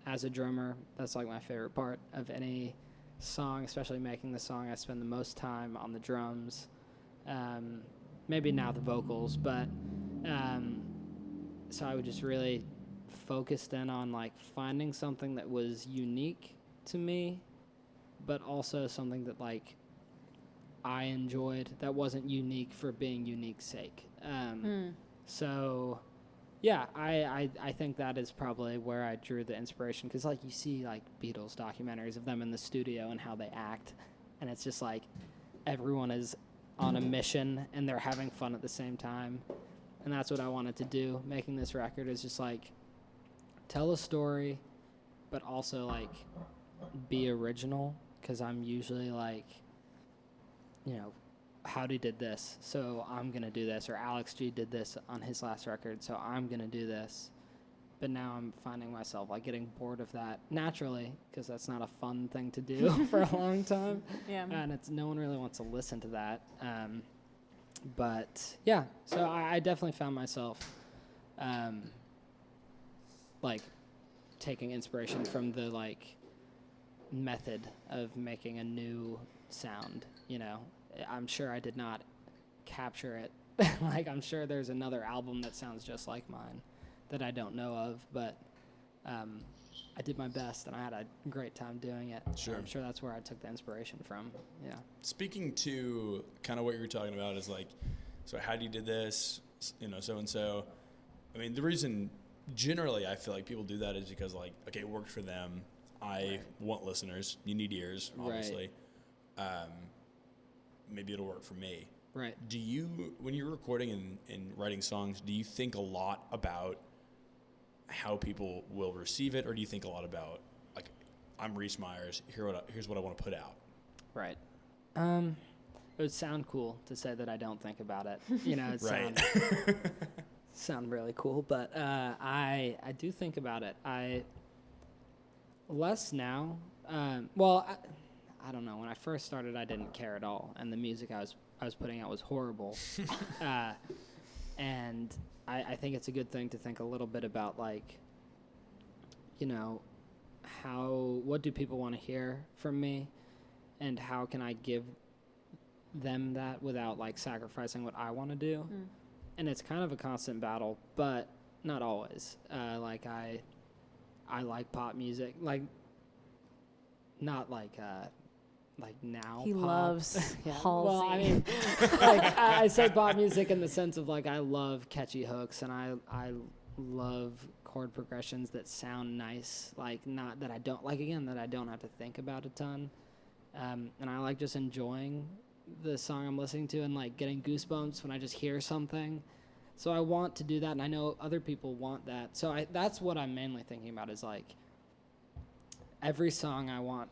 As a drummer, that's like my favorite part of any song, especially making the song. I spend the most time on the drums. Maybe now the vocals, but so I would just really focused in on like finding something that was unique to me, but also something that like I enjoyed that wasn't unique for being unique's sake. So yeah, I think that is probably where I drew the inspiration, because like you see like Beatles documentaries of them in the studio and how they act, and it's just like everyone is on a mission and they're having fun at the same time, and that's what I wanted to do making this record, is just like tell a story but also like be original, because I'm usually like, you know, Howdy did this, so I'm going to do this, or Alex G did this on his last record, so I'm going to do this. But now I'm finding myself like getting bored of that naturally, because that's not a fun thing to do for a long time. Yeah. And no one really wants to listen to that. But yeah, so I definitely found myself like taking inspiration from the like method of making a new sound, you know. I'm sure I did not capture it. Like, I'm sure there's another album that sounds just like mine that I don't know of, but I did my best, and I had a great time doing it. Sure. I'm sure that's where I took the inspiration from. Yeah. Speaking to kind of what you were talking about is like, so how do you did this, you know, so-and-so. I mean, the reason generally I feel like people do that is because, like, okay, it worked for them. I want listeners. You need ears, obviously. Right. Maybe it'll work for me. Right. Do you, when you're recording and writing songs, do you think a lot about how people will receive it, or do you think a lot about, like, I'm Reece Myers, here's what I want to put out? Right. It would sound cool to say that I don't think about it. You know, it Right. sound really cool, but I do think about it. Less now. Well, I don't know. When I first started, I didn't care at all, and the music I was putting out was horrible. And I think it's a good thing to think a little bit about, like, you know, what do people want to hear from me, and how can I give them that without, like, sacrificing what I want to do. And it's kind of a constant battle, but not always. Like, I like pop music, like, not like now. He pop. loves Yeah. Halsey. Well, I mean, like, I say pop music in the sense of, like, I love catchy hooks, and I love chord progressions that sound nice, like, not that I don't, like, again, that I don't have to think about a ton. And I like just enjoying the song I'm listening to and, like, getting goosebumps when I just hear something. So I want to do that, and I know other people want that. So that's what I'm mainly thinking about, is, like, every song I want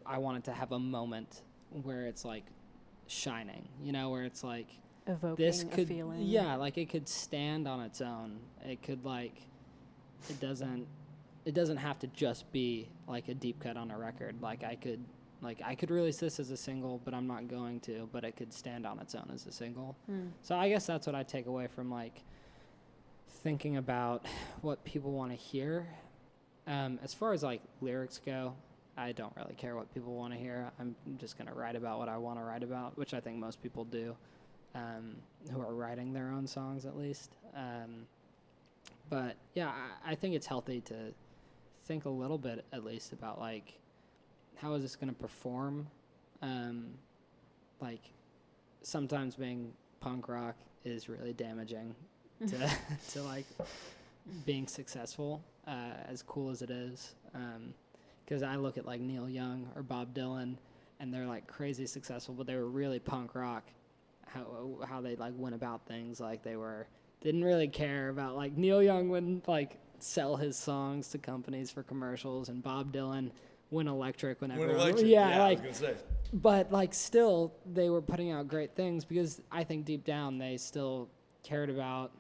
it to have a moment where it's, like, shining, you know, where it's like, Evoking this could, a feeling. yeah, like, it could stand on its own. It could, like, it doesn't have to just be, like, a deep cut on a record. Like, I could release this as a single, but I'm not going to, but it could stand on its own as a single. So I guess that's what I take away from, like, thinking about what people want to hear. As far as, like, lyrics go, I don't really care what people want to hear. I'm just going to write about what I want to write about, which I think most people do, who are writing their own songs at least. But, yeah, I think it's healthy to think a little bit at least about, like, how is this going to perform? Like, sometimes being punk rock is really damaging to like, being successful, as cool as it is. Because I look at, like, Neil Young or Bob Dylan, and they're, like, crazy successful, but they were really punk rock. How they, like, went about things, like, didn't really care about, like, Neil Young wouldn't, like, sell his songs to companies for commercials, and Bob Dylan went electric whenever. Yeah, like, I was gonna say. but, like, still they were putting out great things, because I think deep down they still cared about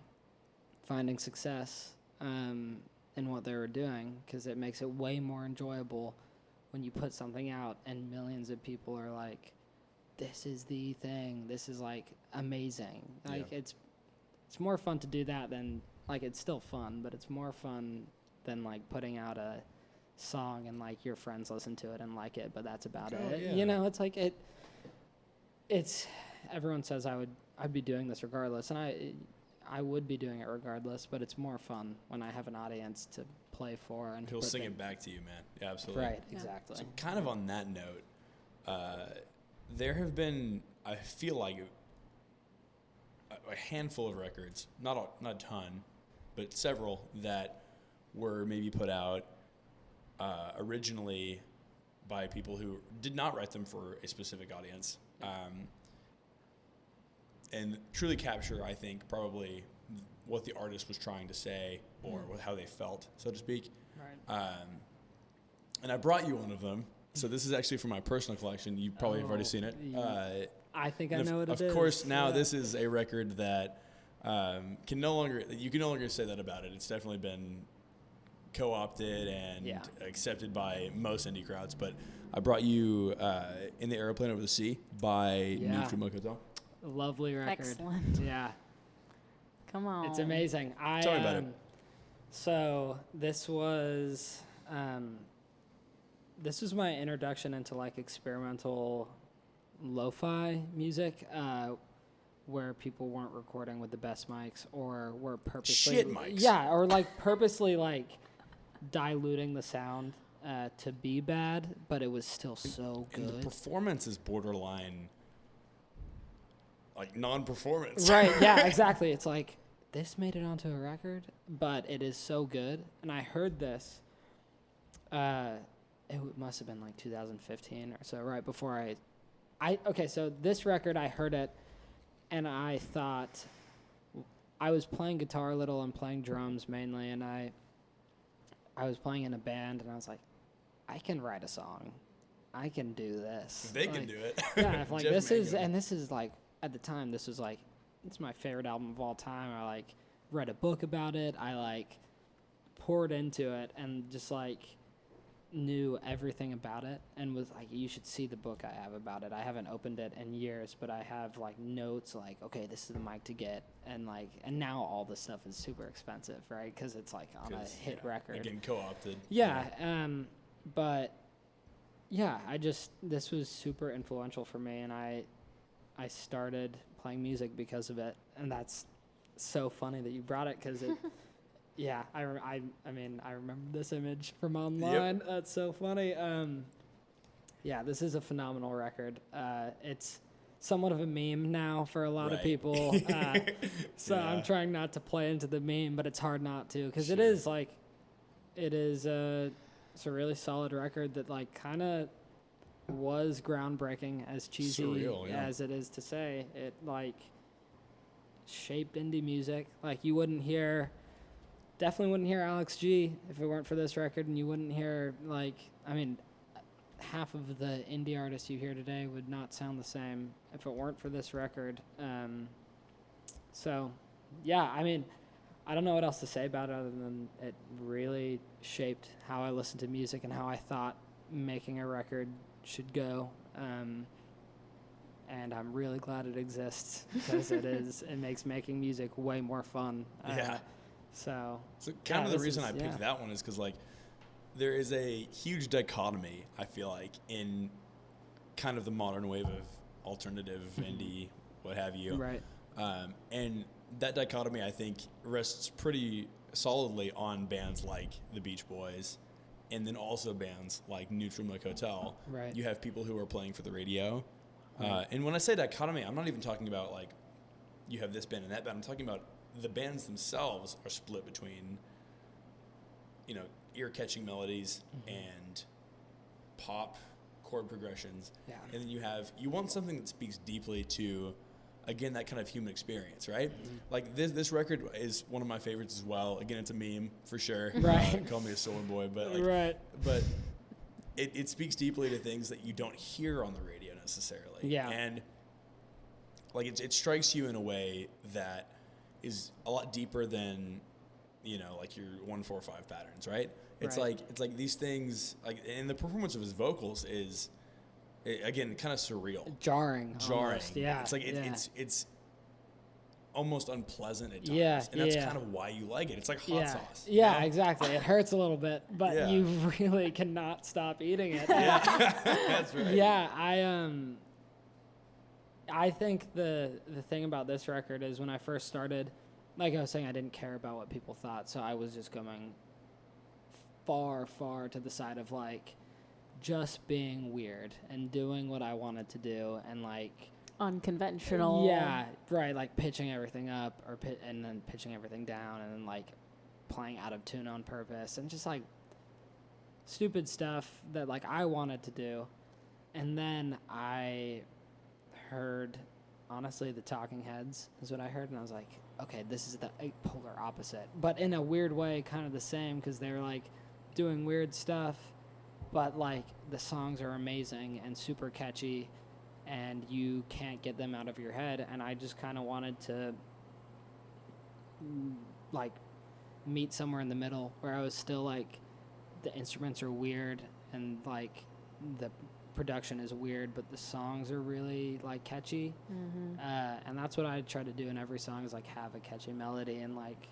finding success in what they were doing, because it makes it way more enjoyable when you put something out and millions of people are like, this is the thing, this is, like, amazing. Like, it's more fun to do that than, like, it's still fun, but it's more fun than, like, putting out a song and, like, your friends listen to it and like it, but that's about it. Yeah. You know, it's like, it's everyone says I'd be doing this regardless, and I would be doing it regardless, but it's more fun when I have an audience to play for, and He'll sing it back to you, man. Yeah, absolutely. Right, Yeah. exactly. So kind of on that note, there have been, I feel like, a handful of records, not a ton, but several that were maybe put out originally by people who did not write them for a specific audience, and truly capture, I think, probably what the artist was trying to say, or how they felt, so to speak. Right. And I brought you one of them. So this is actually from my personal collection. You probably have already seen it. Yeah. I think I And know what it is. Of course, now this is a record that you can no longer say that about it. It's definitely been co-opted and accepted by most indie crowds. But I brought you "In the Aeroplane Over the Sea" by Neutral Milk Hotel. Lovely record. Excellent. Yeah, Come on. it's amazing. Tell me about it. So this was my introduction into, like, experimental lo-fi music, where people weren't recording with the best mics, or were purposely Shit mics. Yeah, or, like, purposely, like, diluting the sound to be bad, but it was still so And the good. performance is borderline, like, non-performance. Right, yeah, exactly. It's like, this made it onto a record, but it is so good. And I heard this, it must have been like 2015 or so, right before okay, so this record, I heard it, and I thought, I was playing guitar a little and playing drums mainly, and I was playing in a band, and I was like, I can write a song I can do this. They can do it. Yeah, if, like Jeff this is, Mangum. and this is like at the time, this was like it's my favorite album of all time. I like read a book about it. I like poured into it and just like knew everything about it and was like, you should see the book I have about it. I haven't opened it in years, but I have like notes like, okay, this is the mic to get, and like, and now all this stuff is super expensive, right? Because it's like on a hit record. Again, co-opted. Yeah, but yeah, this was super influential for me, and I started playing music because of it, and that's so funny that you brought it because it. Yeah, I mean, I remember this image from online. Yep. That's so funny. Yeah, this is a phenomenal record. It's somewhat of a meme now for a lot of people. So I'm trying not to play into the meme, but it's hard not to because it is it's a really solid record that like kind of was groundbreaking, as cheesy surreal, as it is to say. It like shaped indie music. Like definitely wouldn't hear Alex G if it weren't for this record, and you wouldn't hear half of the indie artists you hear today would not sound the same if it weren't for this record. So yeah, I mean, I don't know what else to say about it other than it really shaped how I listened to music and how I thought making a record should go. And I'm really glad it exists because it makes making music way more fun. So kind of the reason I picked that one is because like there is a huge dichotomy, I feel like, in kind of the modern wave of alternative indie, what have you. Right. And that dichotomy, I think, rests pretty solidly on bands like the Beach Boys, and then also bands like Neutral Milk Hotel. Right. You have people who are playing for the radio. And when I say dichotomy, I'm not even talking about like you have this band and that band. I'm talking about the bands themselves are split between, ear-catching melodies and pop chord progressions. Yeah. And then you want something that speaks deeply to, again, that kind of human experience, right? Mm-hmm. Like this record is one of my favorites as well. Again, it's a meme for sure. Right. Call me a soul boy, but but it speaks deeply to things that you don't hear on the radio necessarily. Yeah. And like it strikes you in a way that is a lot deeper than, like your 1-4-5 patterns, right? It's like these things, like, and the performance of his vocals is, again, kind of surreal, jarring. Almost. Yeah, it's like it's almost unpleasant at times. Yeah, and that's kind of why you like it. It's like hot sauce. Yeah, exactly. It hurts a little bit, but you really cannot stop eating it. Yeah, that's right. Yeah, I think the thing about this record is when I first started, like I was saying, I didn't care about what people thought, so I was just going far, far to the side of like just being weird and doing what I wanted to do and like unconventional. Yeah, right. Like pitching everything up and then pitching everything down and then like playing out of tune on purpose and just like stupid stuff that like I wanted to do. And then I heard, honestly, the Talking Heads is what I heard, and I was like, okay, this is the polar opposite, but in a weird way, kind of the same, because they're like doing weird stuff, but like the songs are amazing and super catchy, and you can't get them out of your head. And I just kind of wanted to like meet somewhere in the middle where I was still like the instruments are weird and like the production is weird, but the songs are really like catchy. Mm-hmm. And that's what I try to do in every song, is like have a catchy melody and like,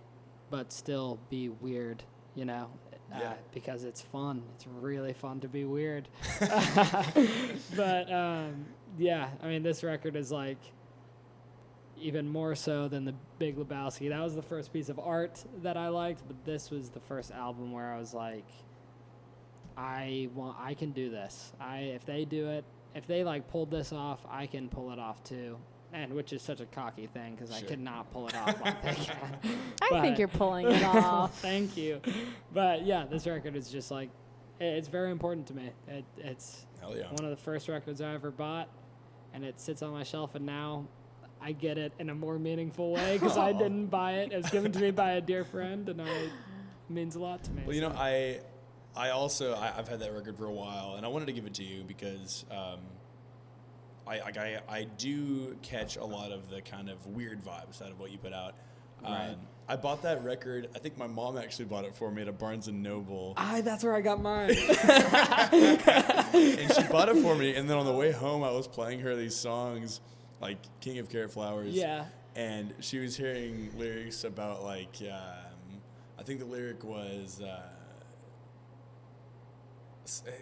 but still be weird, because it's fun. It's really fun to be weird. But yeah, I mean, this record is like even more so than the Big Lebowski. That was the first piece of art that I liked, but this was the first album where I was like, I can do this. If they do it, if they like pulled this off, I can pull it off too. And which is such a cocky thing, because I could not pull it off like they can. I think you're pulling it off. Thank you. But yeah, this record is just like, it's very important to me. It's one of the first records I ever bought, and it sits on my shelf, and now I get it in a more meaningful way because I didn't buy it. It was given to me by a dear friend, and it means a lot to me. Well, I've had that record for a while, and I wanted to give it to you because I do catch a lot of the kind of weird vibes out of what you put out. Right. I bought that record. I think my mom actually bought it for me at a Barnes and Noble. That's where I got mine. And she bought it for me, and then on the way home, I was playing her these songs, like King of Carrot Flowers. Yeah. And she was hearing lyrics about, like, I think the lyric was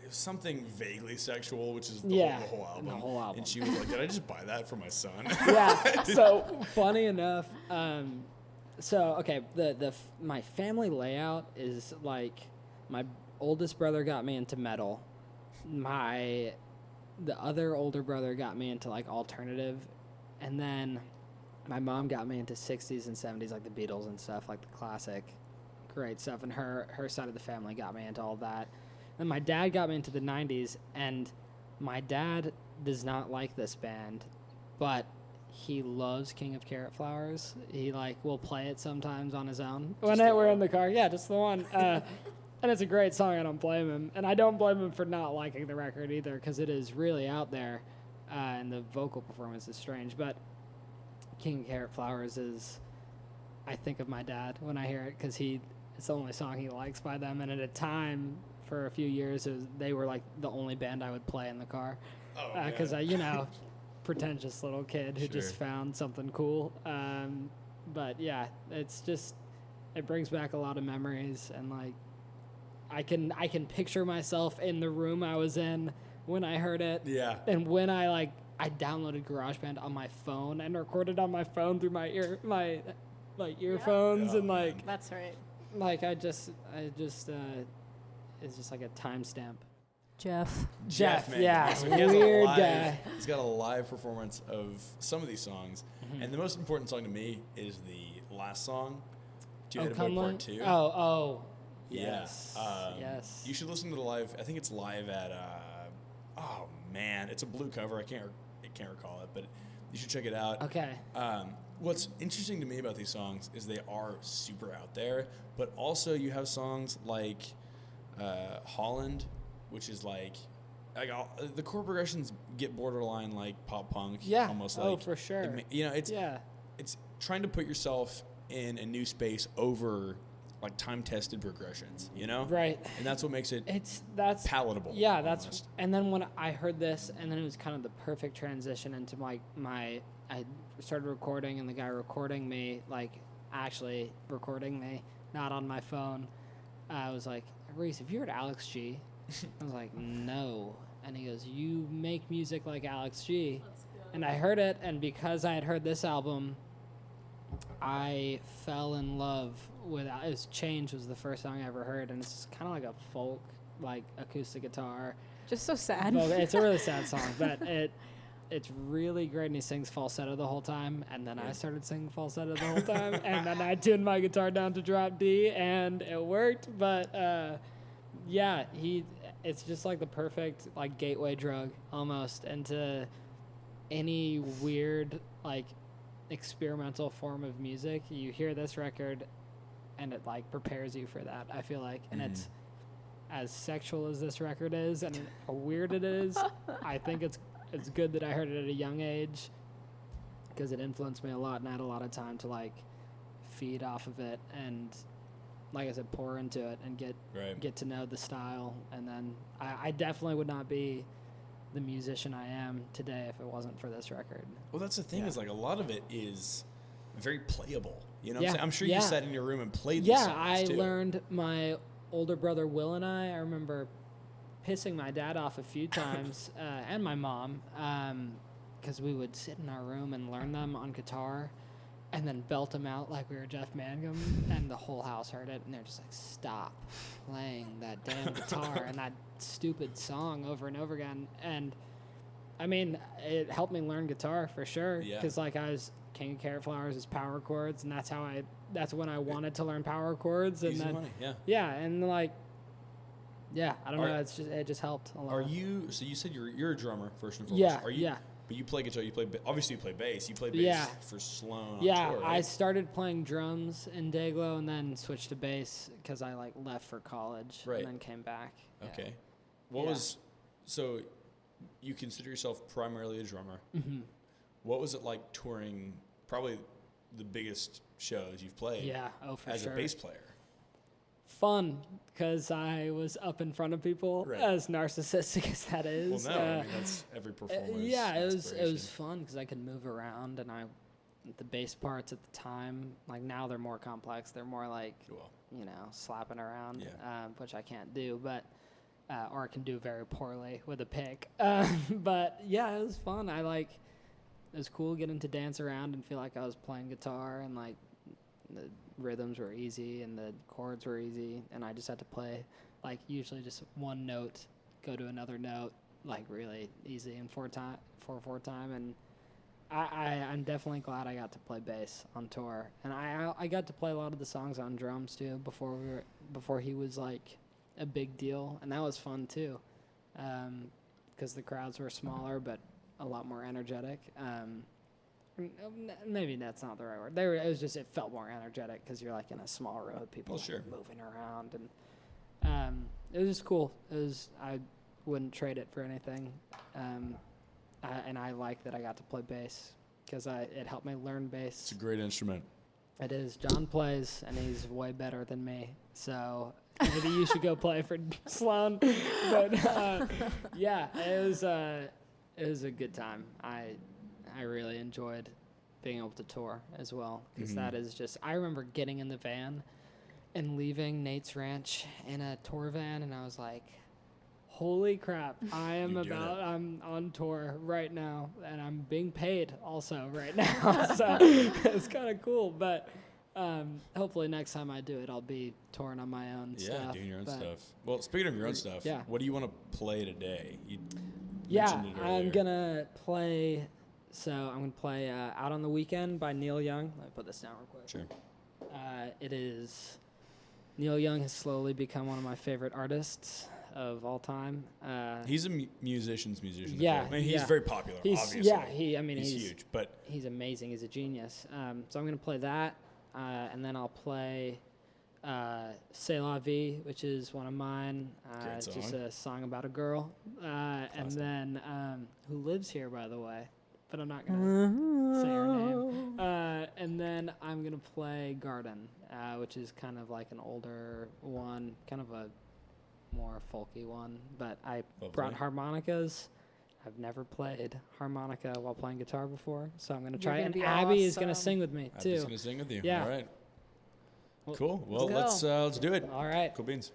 something vaguely sexual, which is the whole album. The whole album. And she was like, did I just buy that for my son? Yeah. So funny enough, my family layout is like my oldest brother got me into metal. The other older brother got me into like alternative, and then my mom got me into 60s and 70s, like the Beatles and stuff, like the classic great stuff. And her side of the family got me into all that. And my dad got me into the 90s, and my dad does not like this band, but he loves King of Carrot Flowers. He will play it sometimes on his own. When we're in the car, just the one. And it's a great song. I don't blame him. And I don't blame him for not liking the record either, because it is really out there, and the vocal performance is strange. But King of Carrot Flowers I think of my dad when I hear it, because it's the only song he likes by them. And at a time, for a few years, they were like the only band I would play in the car. Because pretentious little kid who just found something cool. But yeah, it brings back a lot of memories, and like I can picture myself in the room I was in when I heard it. Yeah. And when I downloaded GarageBand on my phone and recorded on my phone through my earphones, and like that's right. Like I just it's just like a timestamp. Jeff, man. Yeah, So weird guy. He's got a live performance of some of these songs, and the most important song to me is the last song, "Do You Hate About Part 2?" Oh, yes. Yes. You should listen to the live. I think it's live at. Oh man, it's a blue cover. I can't recall it, but you should check it out. Okay. What's interesting to me about these songs is they are super out there, but also you have songs like Holland, which is like the chord progressions get borderline like pop punk. Yeah. Almost for sure. It's trying to put yourself in a new space over like time-tested progressions, Right. And that's what makes it that's palatable. Yeah, and then when I heard this, and then it was kind of the perfect transition into I started recording, and the guy recording me, actually recording me, not on my phone, I was like, Reece, have you heard Alex G? I was like, no. And he goes, you make music like Alex G. And I heard it, and because I had heard this album, I fell in love with it. Change was the first song I ever heard, and it's kind of like a folk, acoustic guitar. Just so sad. It's a really sad song, but it's really great, and he sings falsetto the whole time, and then I started singing falsetto the whole time, and then I tuned my guitar down to drop D, and it worked. But it's just like the perfect gateway drug almost into any weird experimental form of music. You hear this record, and it prepares you for that, I feel like. And it's as sexual as this record is, and how weird it is. I think it's good that I heard it at a young age, because it influenced me a lot, and I had a lot of time to feed off of it, and like I said, pour into it and get to know the style. And then I definitely would not be the musician I am today if it wasn't for this record. Well, that's the thing, is a lot of it is very playable. You know what I'm saying? I'm sure you sat in your room and played these songs too. Learned. My older brother Will and I remember pissing my dad off a few times, and my mom, because we would sit in our room and learn them on guitar, and then belt them out like we were Jeff Mangum, and the whole house heard it, and they're just like, stop playing that damn guitar and that stupid song over and over again. And I mean, it helped me learn guitar for sure, because I was King of Carrot Flowers is power chords, and that's when I wanted to learn power chords. And easy then money, and I don't know, it just helped a lot. So you said you're a drummer first and foremost. But you play guitar. Obviously you play bass. You play bass Yeah. for Sloan. On Yeah, tour, right? I started playing drums in Dayglow and then switched to bass because I like left for college Right. and then came back. Yeah. Okay. So you consider yourself primarily a drummer. Mm-hmm. What was it like touring? Probably the biggest shows you've played. Yeah. Oh, for as sure. a bass player. Fun because I was up in front of people, Right. as narcissistic as that is. Well, no, I mean, that's every performer's Yeah, it was aspiration. fun because I could move around, and the bass parts at the time, like now they're more complex. They're more like Cool. slapping around, Yeah. which I can't do, but or I can do very poorly with a pick. But yeah, it was fun. It was cool getting to dance around and feel like I was playing guitar, and like the rhythms were easy and the chords were easy, and I just had to play like usually just one note, go to another note, like really easy in 4/4 time. And I'm definitely glad I got to play bass on tour, and I got to play a lot of the songs on drums too before he was like a big deal, and that was fun too, because the crowds were smaller but a lot more energetic. Maybe that's not the right word. It felt more energetic because you're like in a small room, people sure. moving around, and it was just cool. I wouldn't trade it for anything, and I like that I got to play bass because it helped me learn bass. It's a great instrument. It is. John plays, and he's way better than me. So maybe you should go play for Sloan. But yeah, it was a good time. I really enjoyed being able to tour as well because that is just. I remember getting in the van and leaving Nate's Ranch in a tour van, and I was like, holy crap, I'm on tour right now, and I'm being paid also right now. So it's kind of cool, but hopefully next time I do it, I'll be touring on my own stuff. Yeah, doing your own stuff. Well, speaking of your own stuff, yeah. What do you want to play today? You Yeah, mentioned it I'm earlier. going to play Out on the Weekend by Neil Young. Let me put this down real quick. Sure. Neil Young has slowly become one of my favorite artists of all time. He's a musician's musician. Yeah, I mean, he's very popular, obviously. Yeah, he's huge, but he's amazing. He's a genius. So I'm going to play that, and then I'll play C'est La Vie, which is one of mine. Great song. Just a song about a girl. And then who lives here, by the way, but I'm not going to say her name. And then I'm going to play Garden, which is kind of like an older one, kind of a more folky one. But I brought harmonicas. I've never played harmonica while playing guitar before, so I'm going to try it. And Abby is going to sing with me, too. Abby's going to sing with you. Yeah. All right. Well, Cool. Well, let's let's do it. All right. Cool beans.